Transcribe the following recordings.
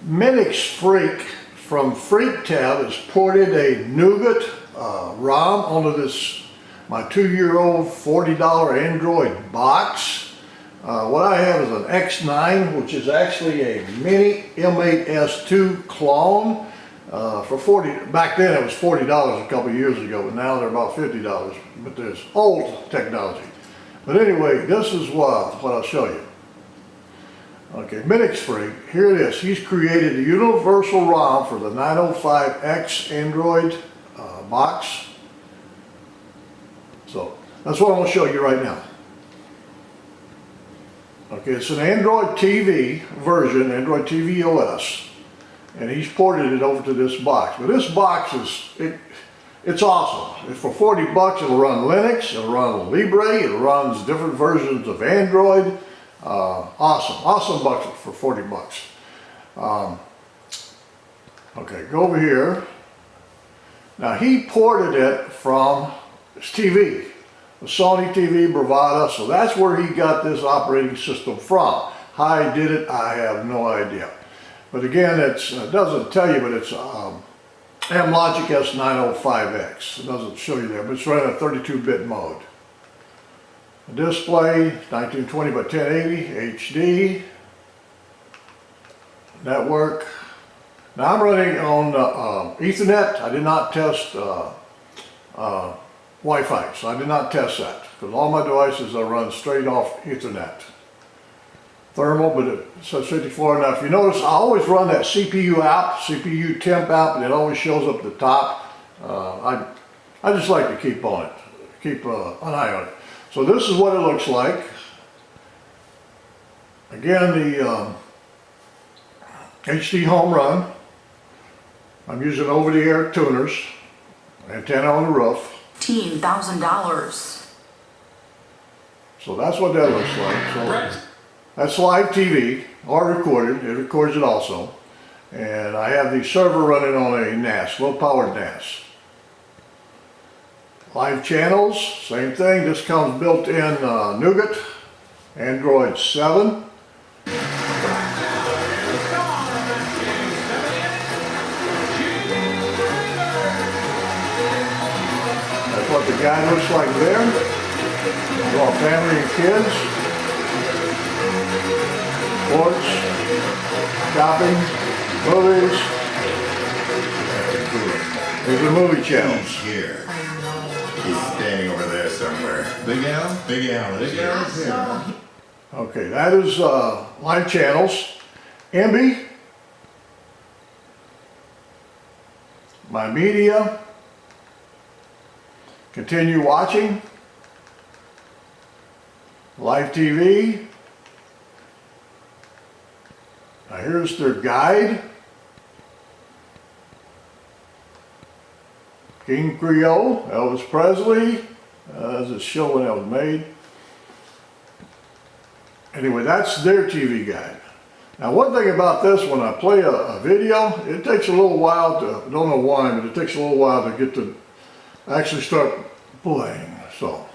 Minixfreak from Freaktab has ported a Nougat ROM onto this my 2-year-old $40 Android box. What I have is an X9, which is actually a mini M8S2 clone. For 40, back then it was $40 a couple of years ago, but now they're about $50. But there's old technology. But anyway, this is what I'll show you. Okay, Minixfreak, here it is. He's created a universal ROM for the 905X Android box. So that's what I'm going to show you right now. Okay, it's an Android TV version, Android TV OS, and he's ported it over to this box. But this box it's awesome. For 40 bucks, it'll run Linux, it'll run Libre, it runs different versions of Android. Awesome bucks for 40 bucks. Okay, go over here. Now he ported it from his TV, the Sony TV Bravada, so that's where he got this operating system from. How he did it, I have no idea. But again, it doesn't tell you, but it's Amlogic S905X. It doesn't show you there, but it's running a 32-bit mode. The display, 1920 by 1080, HD. Network. Now I'm running on Ethernet. I did not test Wi-Fi, so I did not test that, because all my devices I run straight off Ethernet. Thermal, but it says 54. Now if you notice, I always run that CPU app, CPU temp app, and it always shows up at the top. I just like to keep on it, keep an eye on it. So this is what it looks like. Again, the HD home run. I'm using over-the-air tuners, antenna on the roof. $15,000. So that's what that looks like. So that's live TV, or recorded. It records it also. And I have the server running on a NAS, low-powered NAS. Live channels, same thing. This comes built in Nougat, Android 7. That's what the guy looks like there. All family and kids. Sports, shopping, movies. These are movie channels. Here. He's standing over there somewhere. Big Al? Big Al. Big Al's here. Okay, that is live channels. MB. My media. Continue watching. Live TV. Now here's their guide. King Creole, Elvis Presley, as it's showing that was made. Anyway, that's their TV guide. Now one thing about this, when I play a video, it takes a little while to, don't know why, but it takes a little while to get to actually start playing. So,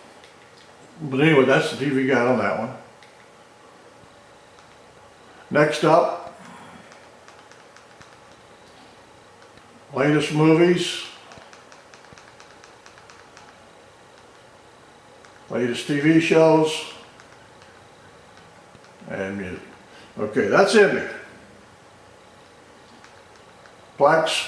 but anyway, that's the TV guide on that one. Next up, latest movies. Latest TV shows and music. Okay, that's it. Plex.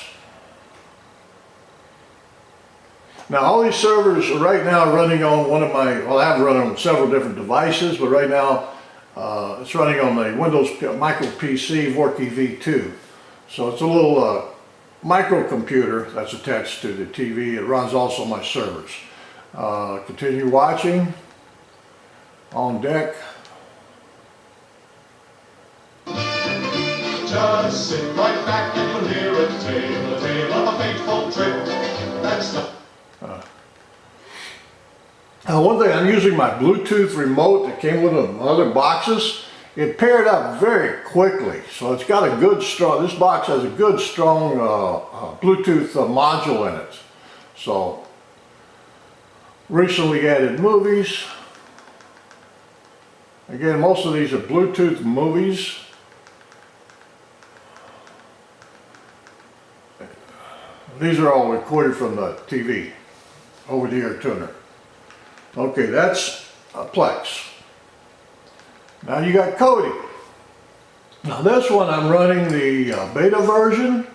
Now all these servers are right now running on one of my, well, I have run on several different devices, but right now it's running on the Windows Micro PC Vorkey V2. So it's a little microcomputer that's attached to the TV. It runs also my servers. Continue watching. On deck. Just sit right back and you'll hear a tale of a fateful trip. That's the one thing, I'm using my Bluetooth remote that came with the other boxes. It paired up very quickly, so it's got a good strong, this box has a good strong Bluetooth module in it. So recently added movies. Again, most of these are Bluetooth movies. These are all recorded from the TV, over-the-air tuner. Okay, that's a Plex. Now you got Kodi. Now this one I'm running the beta version.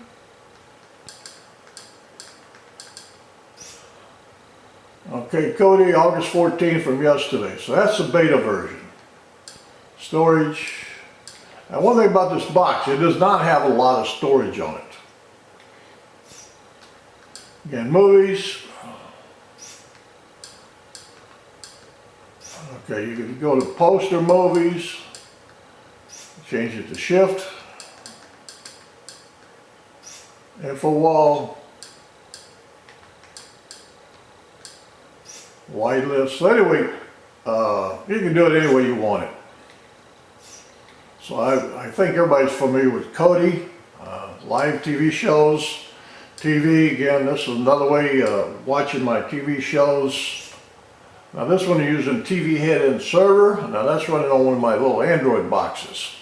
Okay, Kodi, August 14th from yesterday. So that's the beta version. Storage. Now one thing about this box, it does not have a lot of storage on it. Again, movies. Okay, you can go to poster movies. Change it to shift. Info wall. Wide list. So anyway, you can do it any way you want it. So I think everybody's familiar with Kodi, live TV shows. TV, again, this is another way watching my TV shows. Now this one is using TV head-end server. Now that's running on one of my little Android boxes.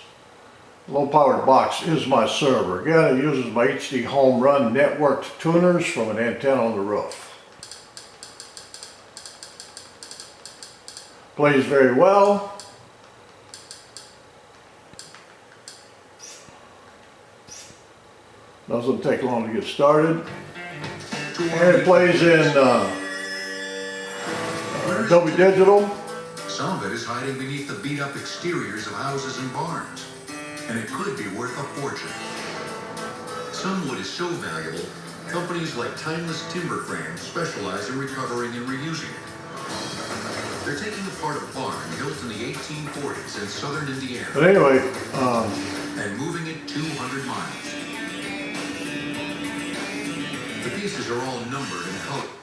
Low-powered box is my server. Again, it uses my HD home run networked tuners from an antenna on the roof. Plays very well. Doesn't take long to get started. And it plays in Adobe Digital. Some of it is hiding beneath the beat-up exteriors of houses and barns, and it could be worth a fortune. Some wood is so valuable, companies like Timeless Timber Frame specialize in recovering and reusing it. They're taking apart a barn built in the 1840s in southern Indiana. But anyway, and moving it 200 miles. The pieces are all numbered and colored.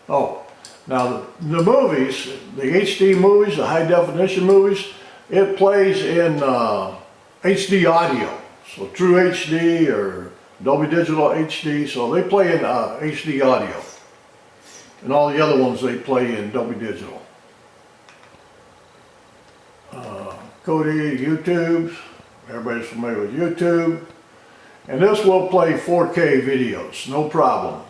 oh, now the movies, the HD movies, the high definition movies, it plays in HD audio. So True HD or Dolby Digital HD, so they play in HD audio. And all the other ones they play in Dolby Digital. Kodi, YouTube, everybody's familiar with YouTube. And this will play 4K videos, no problem.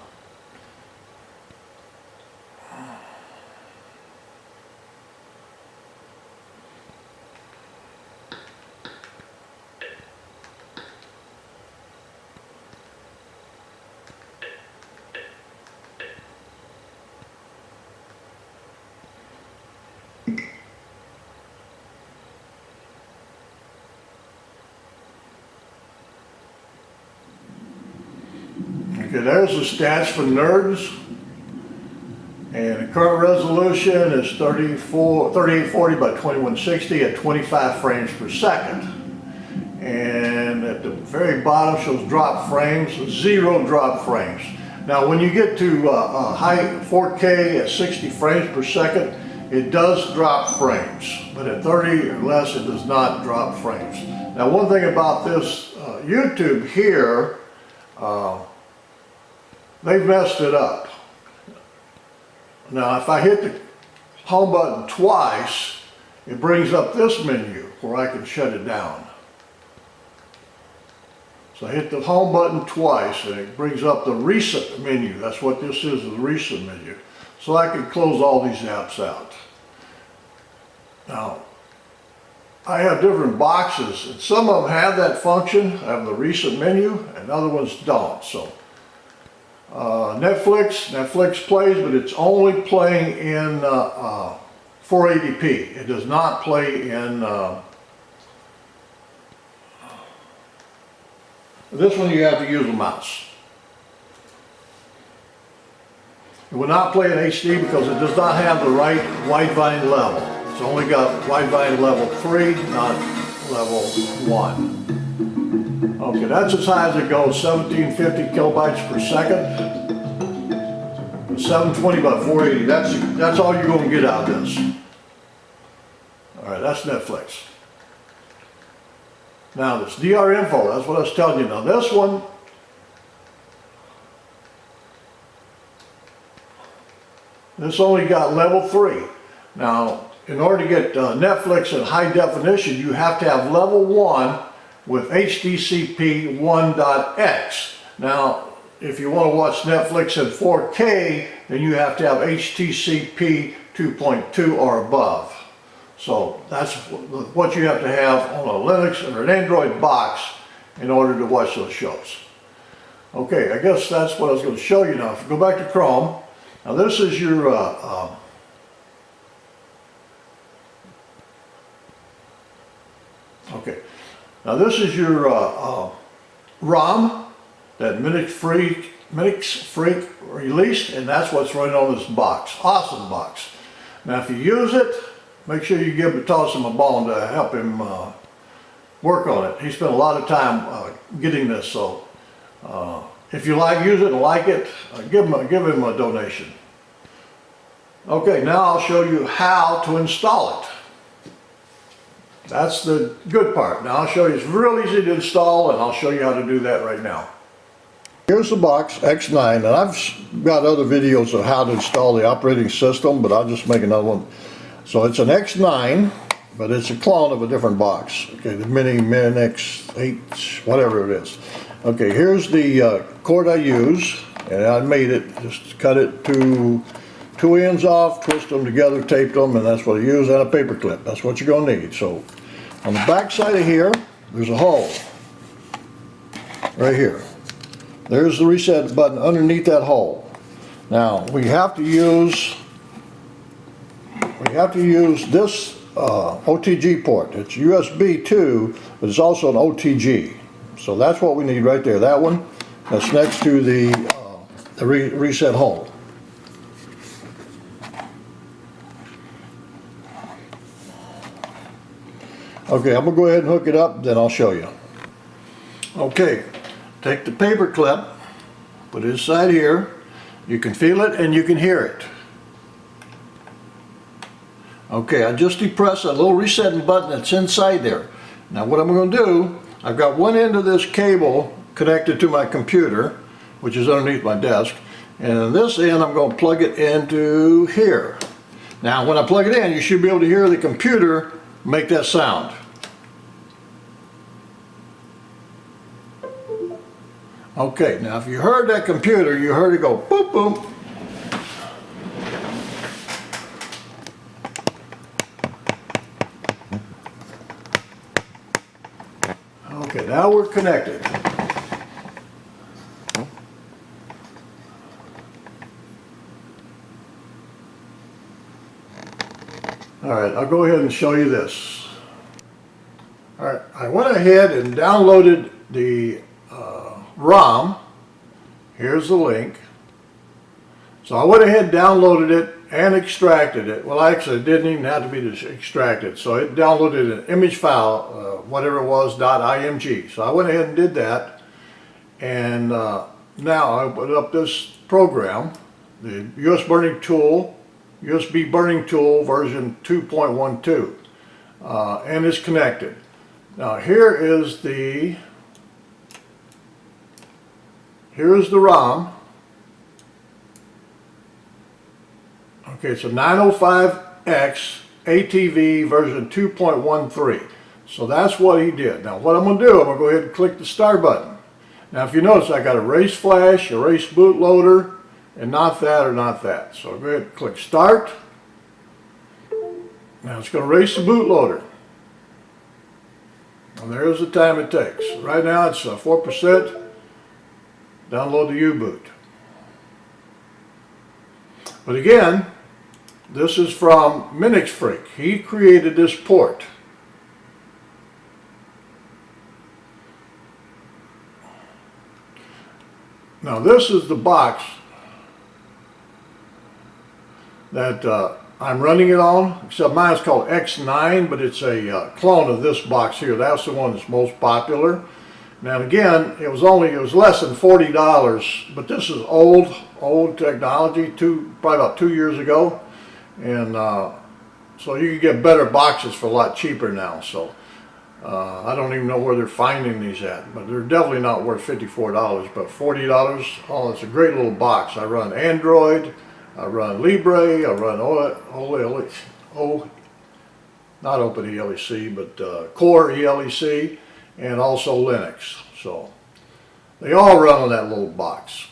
Okay, there's the stats for nerds. And the current resolution is 3840 by 2160 at 25 frames per second. And at the very bottom shows drop frames, 0 drop frames. Now when you get to high 4K at 60 frames per second, it does drop frames. But at 30 or less, it does not drop frames. Now one thing about this YouTube here, they've messed it up. Now if I hit the home button twice, it brings up this menu where I can shut it down. So I hit the home button twice and it brings up the recent menu. That's what this is, the recent menu. So I can close all these apps out. Now, I have different boxes and some of them have that function, have the recent menu, and other ones don't. So Netflix plays, but it's only playing in 480p. It does not play in this one. You have to use a mouse. It will not play in HD because it does not have the right widevine level. It's only got widevine level 3, not level 1. Okay, that's as high as it goes, 1750 kilobytes per second. 720 by 480, that's all you're going to get out of this. Alright, that's Netflix. Now this DR info, that's what I was telling you. Now this one, this only got level 3. Now in order to get Netflix in high definition, you have to have level 1 with HDCP 1.x. Now if you want to watch Netflix in 4K, then you have to have HTCP 2.2 or above. So that's what you have to have on a Linux or an Android box in order to watch those shows. Okay, I guess that's what I was going to show you now. If you go back to Chrome, now this is your okay. Now this is your ROM that Minixfreak released, and that's what's running on this box, awesome box. Now if you use it, make sure you toss him a bone to help him work on it. He spent a lot of time getting this, so if you use it and like it, give him a donation. Okay, now I'll show you how to install it. That's the good part. Now I'll show you, it's real easy to install, and I'll show you how to do that right now. Here's the box, X9, and I've got other videos of how to install the operating system, but I'll just make another one. So it's an X9, but it's a clone of a different box. Okay, the Minix 8, whatever it is. Okay, here's the cord I use, and I made it, just cut it to 2 ends off, twist them together, taped them, and that's what I use, and a paper clip. That's what you're going to need. So on the back side of here, there's a hole right here. There's the reset button underneath that hole. Now we have to use this OTG port. It's USB 2, but it's also an OTG. So that's what we need right there. That one that's next to the reset hole. Okay, I'm gonna go ahead and hook it up, then I'll show you. Okay, take the paper clip, put it inside here. You can feel it and you can hear it. Okay, I just depressed that little resetting button that's inside there. Now what I'm going to do, I've got one end of this cable connected to my computer, which is underneath my desk, and this end I'm going to plug it into here. Now when I plug it in, you should be able to hear the computer make that sound. Okay, now if you heard that computer, you heard it go boop boop. Okay, now we're connected. Alright, I'll go ahead and show you this. Alright, I went ahead and downloaded the ROM. Here's the link. So I went ahead and downloaded it and extracted it. Well, actually it didn't even have to be extracted. So it downloaded an image file, whatever it was, .img. So I went ahead and did that. And now I put up this program, the USB burning tool version 2.12. And it's connected. Now here's the ROM. Okay, it's a 905X ATV version 2.13. So that's what he did. Now what I'm going to do, I'm going to go ahead and click the start button. Now if you notice, I got erase flash, erase bootloader, and not that or not that. So I'll go ahead and click start. Now it's going to erase the bootloader. And there's the time it takes. Right now it's 4%. Download the U-boot. But again, this is from Minixfreak. He created this port. Now this is the box that I'm running it on, except mine is called X9, but it's a clone of this box here. That's the one that's most popular. Now again, it was less than $40, but this is old technology, probably about 2 years ago, and so you can get better boxes for a lot cheaper now. So I don't even know where they're finding these at, but they're definitely not worth $54. But $40, oh, it's a great little box. I run Android, I run Libre, I run not OpenELEC, but Core ELEC, and also Linux. So They all run on that little box.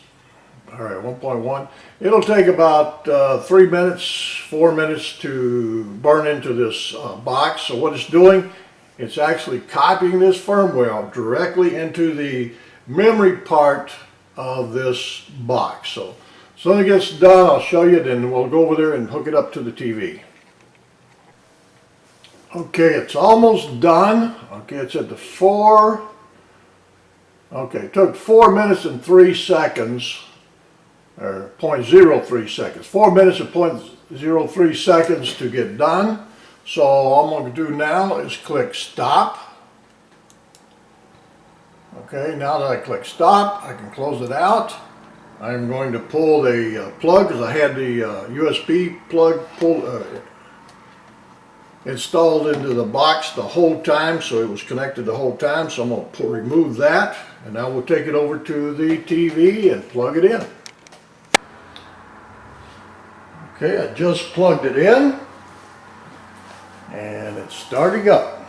All right, 1.1. It'll take about 3 minutes, 4 minutes to burn into this box. So what it's doing, it's actually copying this firmware directly into the memory part of this box. So as soon as it gets done, I'll show you, then we'll go over there and hook it up to the TV. Okay, it's almost done. Okay, it's at the 4. Okay, it took 4 minutes and 3 seconds. Or 0.03 seconds. 4 minutes and 0.03 seconds to get done. So all I'm going to do now is click stop. Okay, now that I click stop, I can close it out. I'm going to pull the plug, because I had the USB plug installed into the box the whole time, so it was connected the whole time. So I'm going to remove that, and now we'll take it over to the TV and plug it in. Okay, I just plugged it in, and it's starting up.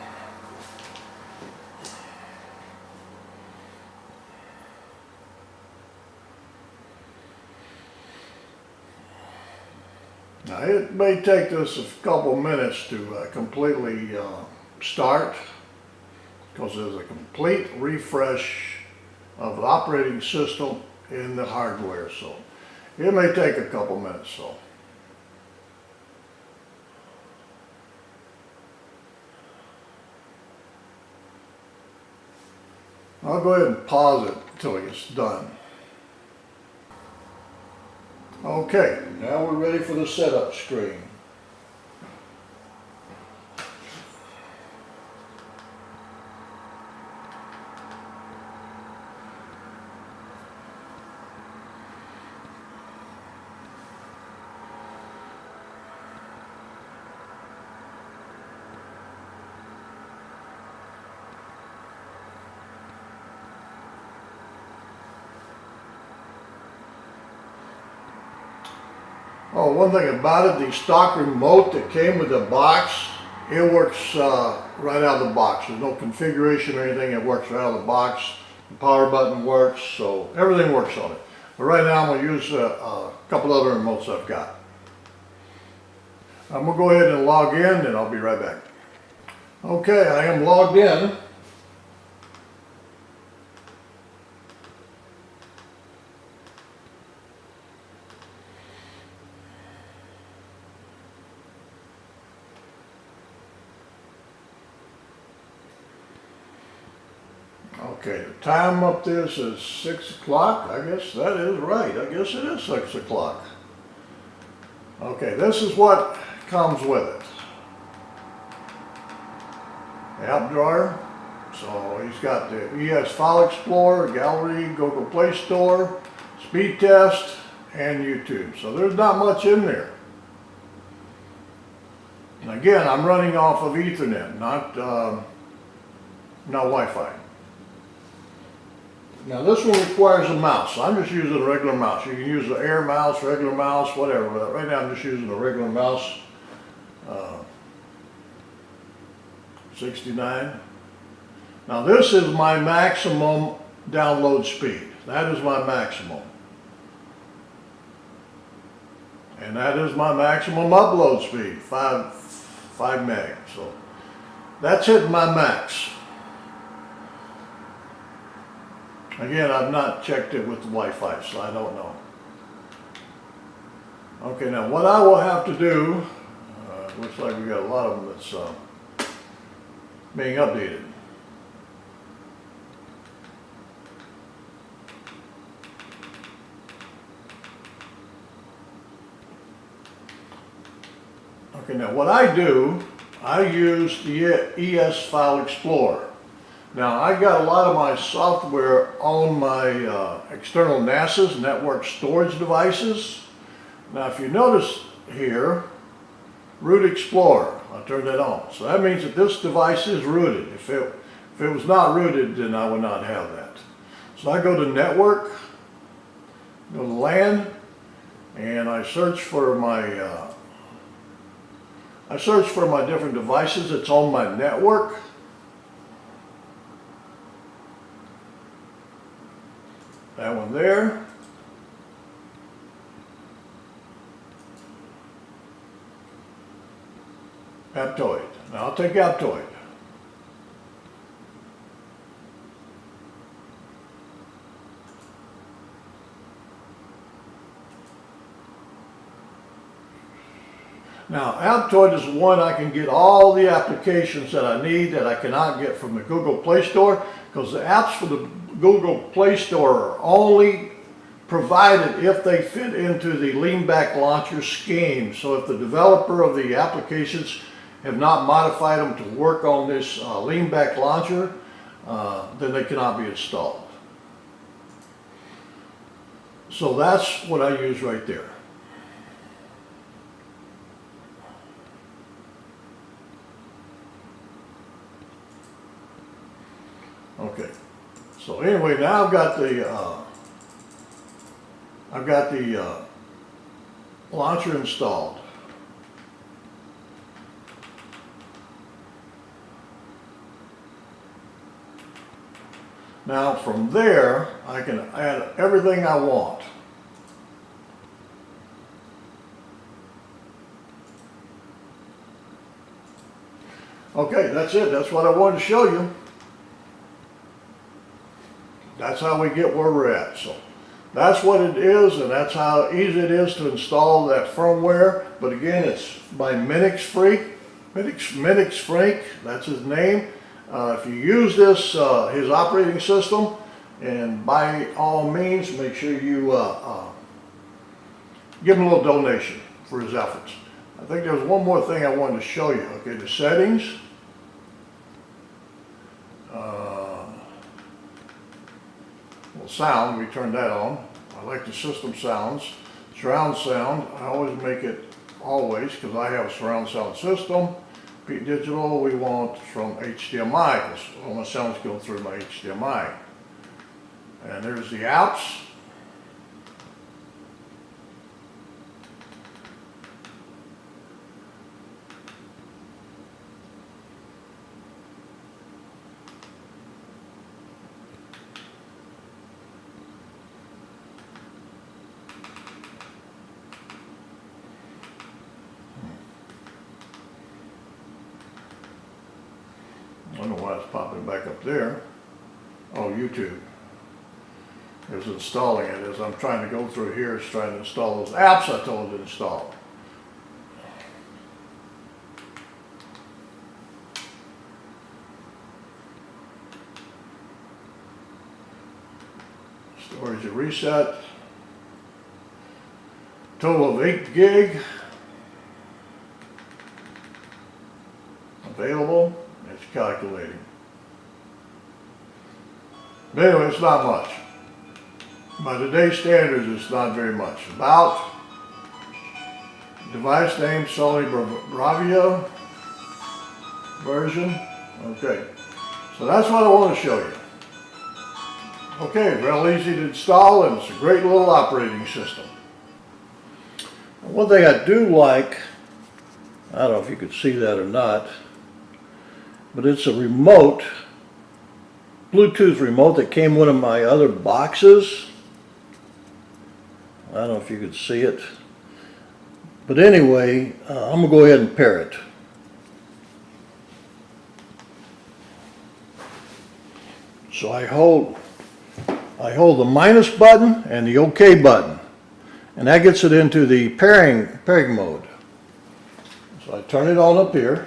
Now it may take this a couple minutes to completely start, because there's a complete refresh of the operating system in the hardware, so it may take a couple minutes. So I'll go ahead and pause it until it gets done. Okay, now we're ready for the setup screen. Oh, one thing about it, the stock remote that came with the box, it works right out of the box. There's no configuration or anything, it works right out of the box. The power button works, so everything works on it. But right now I'm going to use a couple other remotes I've got. I'm going to go ahead and log in, and I'll be right back. Okay, I am logged in. Okay, the time up there says 6 o'clock. I guess that is right. I guess it is 6 o'clock. Okay, this is what comes with it. App drawer. So he's got the ES File Explorer, Gallery, Google Play Store, Speed Test, and YouTube. So there's not much in there. And again, I'm running off of Ethernet, not Wi-Fi. Now this one requires a mouse. I'm just using a regular mouse. You can use the Air mouse, regular mouse, whatever. But right now I'm just using a regular mouse. 69. Now this is my maximum download speed. That is my maximum. And that is my maximum upload speed, 5 meg. So that's hitting my max. Again, I've not checked it with the Wi-Fi, so I don't know. Okay, now what I will have to do, looks like we got a lot of them that's being updated. Okay, now what I do, I use the ES File Explorer. Now I got a lot of my software on my external NAS's, network storage devices. Now if you notice here, Root Explorer, I turned that on. So that means that this device is rooted. If it was not rooted, then I would not have that. So I go to Network, go to LAN, and I search for my different devices that's on my network. That one there. Aptoid. Now I'll take Aptoid. Now, Aptoid is one I can get all the applications that I need that I cannot get from the Google Play Store, because the apps for the Google Play Store are only provided if they fit into the lean back launcher scheme. So if the developer of the applications have not modified them to work on this lean back launcher, then they cannot be installed. So that's what I use right there. Okay, so anyway, now I've got the launcher installed. Now from there, I can add everything I want. Okay, that's it. That's what I wanted to show you. That's how we get where we're at. So that's what it is, and that's how easy it is to install that firmware. But again, it's by Minixfreak. Minixfreak, that's his name. If you use this, his operating system, and by all means, make sure you give him a little donation for his efforts. I think there's one more thing I wanted to show you. Okay, the settings. Well, sound, we turn that on. I like the system sounds. Surround sound, I always make it always because I have a surround sound system. Digital, we want from HDMI because all my sounds go through my HDMI. And there's the apps. I don't know why it's popping back up there. Oh, YouTube. It's installing it as I'm trying to go through here. It's trying to install those apps I told it to install. Storage at reset. Total of 8 gig. Available. It's calculating. But anyway, it's not much. By today's standards, it's not very much. About device name Sony Bravia version. Okay, so that's what I want to show you. Okay, real easy to install, and it's a great little operating system. One thing I do like, I don't know if you could see that or not, but it's a remote, Bluetooth remote that came in one of my other boxes. I don't know if you could see it. But anyway, I'm going to go ahead and pair it. So I hold the minus button and the OK button. And that gets it into the pairing mode. So I turn it on up here.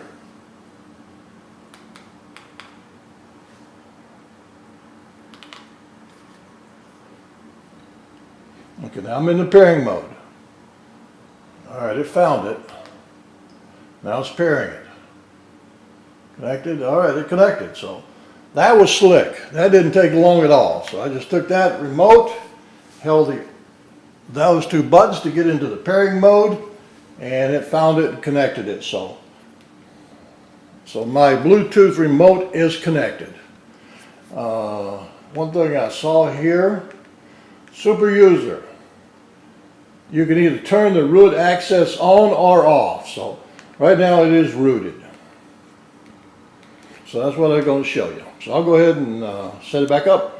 Okay, now I'm in the pairing mode. Alright, it found it. Now it's pairing it. Connected? Alright, it connected. So that was slick. That didn't take long at all. So I just took that remote, held those two buttons to get into the pairing mode, and it found it and connected it. So my Bluetooth remote is connected. One thing I saw here, super user. You can either turn the root access on or off. So right now it is rooted. So that's what I'm going to show you. So I'll go ahead and set it back up.